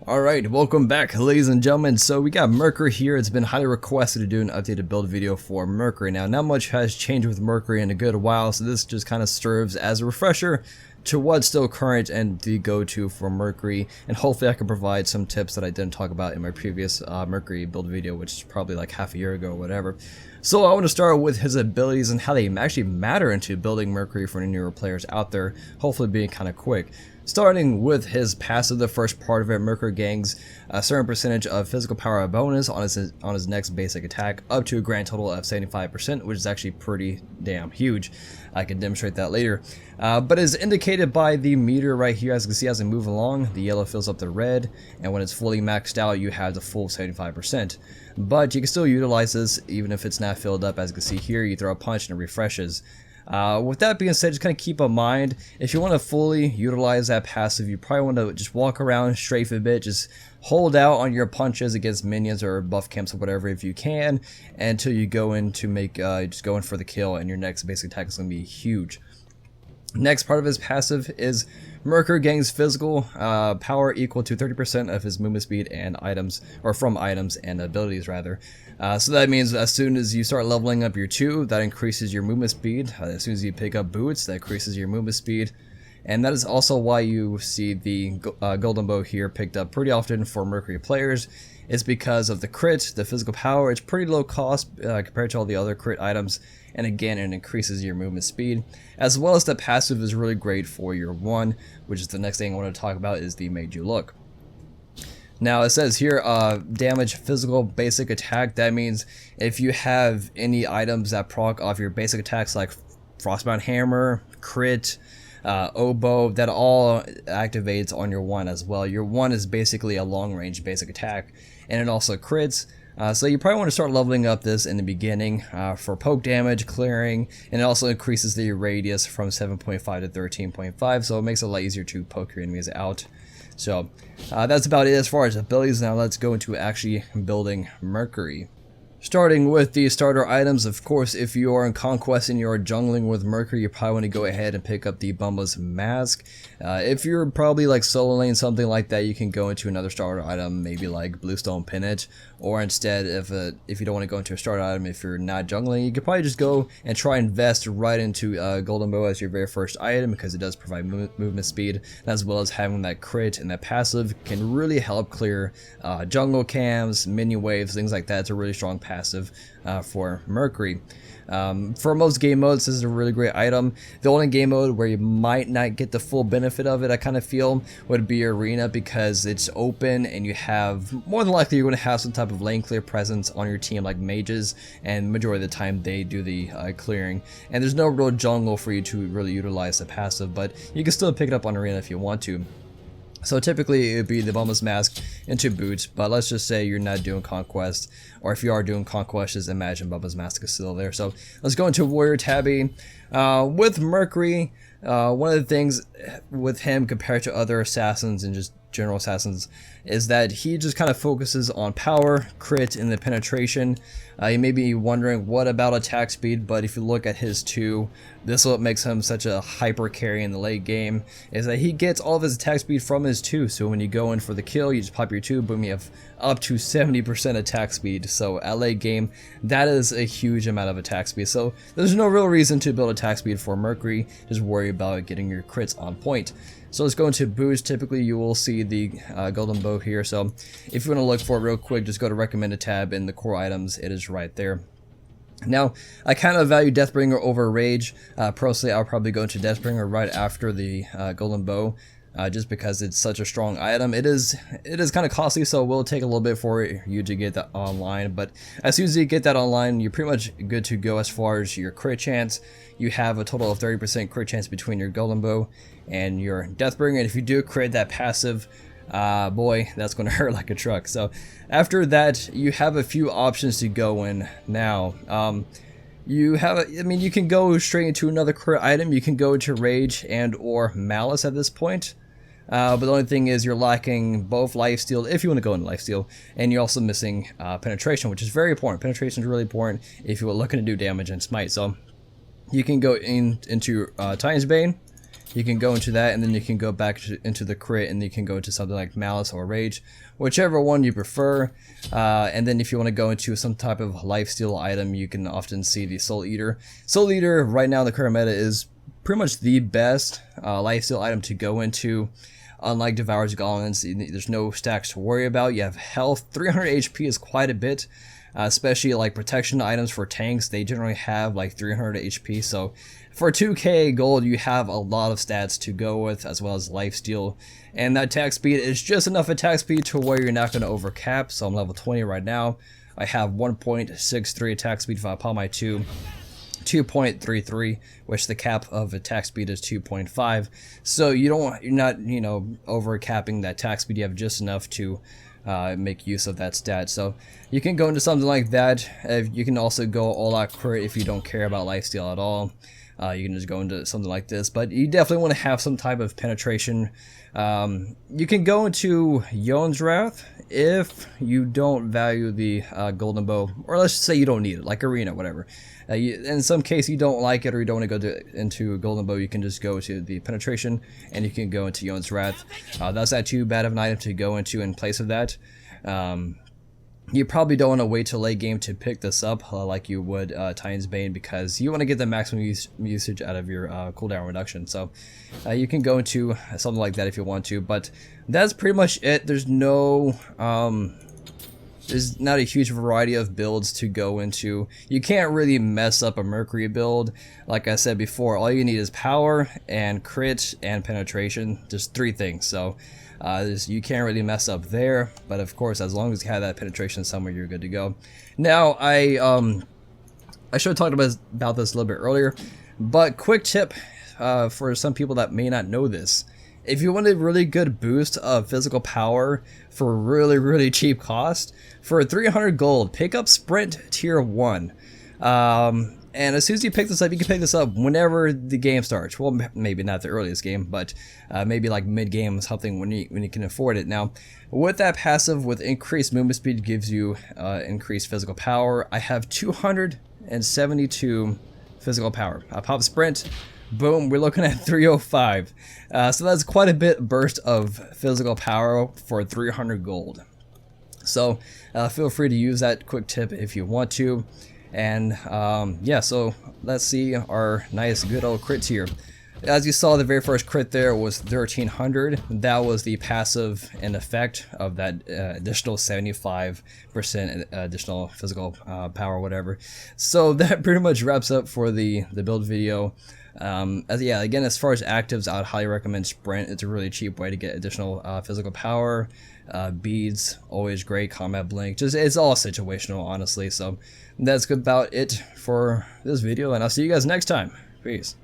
Alright, welcome back ladies and gentlemen. So we got Mercury here. It's been highly requested to do an updated build video for Mercury. Now, not much has changed with Mercury in a good while, so this just kind of serves as a refresher to what's still current and the go-to for Mercury, and hopefully I can provide some tips that I didn't talk about in my previous Mercury build video, which is probably like half a year ago or whatever. So I want to start with his abilities and how they actually matter into building Mercury for any newer players out there, hopefully being kind of quick. Starting with his passive, the first part of it, Mercury gains a certain percentage of physical power bonus on his next basic attack, up to a grand total of 75%, which is actually pretty damn huge. I can demonstrate that later. But is indicated by the meter right here. As you can see, as I move along, the yellow fills up the red, and when it's fully maxed out, you have the full 75%. But you can still utilize this even if it's not filled up. As you can see here, you throw a punch and it refreshes. With that being said, just kind of keep in mind, if you want to fully utilize that passive, you probably want to just walk around, strafe a bit, just hold out on your punches against minions or buff camps or whatever if you can, until you go in to make, just go in for the kill, and your next basic attack is going to be huge. Next part of his passive is Mercury gains physical power equal to 30% of his movement speed and items, or from items and abilities rather. So that means as soon as you start leveling up your 2, that increases your movement speed. As soon as you pick up boots, that increases your movement speed. And that is also why you see the golden bow here picked up pretty often for Mercury players. It's because of the crit, the physical power. It's pretty low cost compared to all the other crit items, and again it increases your movement speed, as well as the passive is really great for your 1, which is the next thing I want to talk about, is the Made You Look. Now it says here, damage physical basic attack. That means if you have any items that proc off your basic attacks like Frostbound Hammer, crit, oboe, that all activates on your 1 as well. Your 1 is basically a long range basic attack, and it also crits. So you probably want to start leveling up this in the beginning for poke damage, clearing, and it also increases the radius from 7.5 to 13.5, so it makes it a lot easier to poke your enemies out. So that's about it as far as abilities. Now let's go into actually building Mercury. Starting with the starter items, of course, if you are in Conquest and you are jungling with Mercury, you probably want to go ahead and pick up the Bumba's Mask. If you're probably like solo lane, something like that, you can go into another starter item, maybe like Bluestone Pinnate, or instead, if you don't want to go into a starter item, if you're not jungling, you could probably just go and try and invest right into Golden Bow as your very first item, because it does provide movement speed, as well as having that crit and that passive can really help clear jungle camps, minion waves, things like that. It's a really strong passive for Mercury. For most game modes, this is a really great item. The only game mode where you might not get the full benefit of it, I kind of feel, would be Arena, because it's open and you have, more than likely, you're going to have some type of lane clear presence on your team like mages, and majority of the time they do the clearing, and there's no real jungle for you to really utilize the passive, but you can still pick it up on Arena if you want to. So typically it would be the Bumba's Mask into boots, but let's just say you're not doing Conquest, or if you are doing Conquest, just imagine Bumba's Mask is still there. So let's go into Warrior Tabby. With Mercury, one of the things with him compared to other assassins and just general assassins is that he just kind of focuses on power, crit, and the penetration. You may be wondering what about attack speed, but if you look at his 2, this is what makes him such a hyper carry in the late game, is that he gets all of his attack speed from his 2. So when you go in for the kill, you just pop your 2, boom, you have up to 70% attack speed. So at late game, that is a huge amount of attack speed. So there's no real reason to build attack speed for Mercury, just worry about getting your crits on point. So let's go into boots. Typically you will see the golden bow here, so if you want to look for it real quick, just go to recommended tab in the core items. It is right there. Now, I kind of value Deathbringer over Rage. Personally, I'll probably go into Deathbringer right after the golden bow, just because it's such a strong item. It is kind of costly, so it will take a little bit for you to get that online, but as soon as you get that online, you're pretty much good to go as far as your crit chance. You have a total of 30% crit chance between your golden bow and your Deathbringer, and if you do crit that passive, boy, that's going to hurt like a truck. So after that, you have a few options to go in now. You can go straight into another crit item. You can go to Rage and or Malice at this point. But the only thing is you're lacking both lifesteal, if you want to go into lifesteal, and you're also missing penetration, which is very important. Penetration is really important if you're looking to do damage in Smite. So you can go into Titan's Bane, you can go into that, and then you can go back into the crit, and you can go into something like Malice or Rage, whichever one you prefer. And then if you want to go into some type of lifesteal item, you can often see the Soul Eater. Soul Eater right now in the current meta is pretty much the best lifesteal item to go into. Unlike Devour's Golems, there's no stacks to worry about. You have health. 300 HP is quite a bit, especially like protection items for tanks. They generally have like 300 HP, so for 2k gold you have a lot of stats to go with, as well as lifesteal. And that attack speed is just enough attack speed to where you're not going to overcap. So I'm level 20 right now. I have 1.63 attack speed upon my 2.33, which the cap of attack speed is 2.5. So you're not over capping that attack speed. You have just enough to make use of that stat. So you can go into something like that. You can also go all out crit if you don't care about lifesteal at all. You can just go into something like this, but you definitely want to have some type of penetration. You can go into Yon's Wrath if you don't value the golden bow, or let's just say you don't need it, like arena, whatever. In some case you don't like it, or you don't want to go into golden bow, you can just go to the penetration, and you can go into Yon's Wrath. That's not too bad of an item to go into in place of that. You probably don't want to wait till late game to pick this up like you would Titan's Bane, because you want to get the maximum usage out of your cooldown reduction. So you can go into something like that if you want to, but that's pretty much it. There's not a huge variety of builds to go into. You can't really mess up a Mercury build. Like I said before, all you need is power and crit and penetration, just 3 things. So you can't really mess up there, but of course as long as you have that penetration somewhere, you're good to go. Now I should have talked about this a little bit earlier, but quick tip for some people that may not know this: if you want a really good boost of physical power for really cheap cost, for 300 gold, pick up Sprint tier 1. And as soon as you pick this up, you can pick this up whenever the game starts. Well, maybe not the earliest game, but maybe like mid-game, something when you can afford it. Now, with that passive, with increased movement speed, gives you increased physical power. I have 272 physical power. I pop Sprint, boom, we're looking at 305. So that's quite a bit burst of physical power for 300 gold. So feel free to use that quick tip if you want to. And yeah, so let's see our nice good old crits here. As you saw, the very first crit there was 1300. That was the passive and effect of that additional 75% additional physical power, whatever. So that pretty much wraps up for the build video. Yeah, again, as far as actives, I would highly recommend Sprint. It's a really cheap way to get additional physical power. Beads, always great. Combat Blink, just it's all situational, honestly. So that's about it for this video, and I'll see you guys next time. Peace.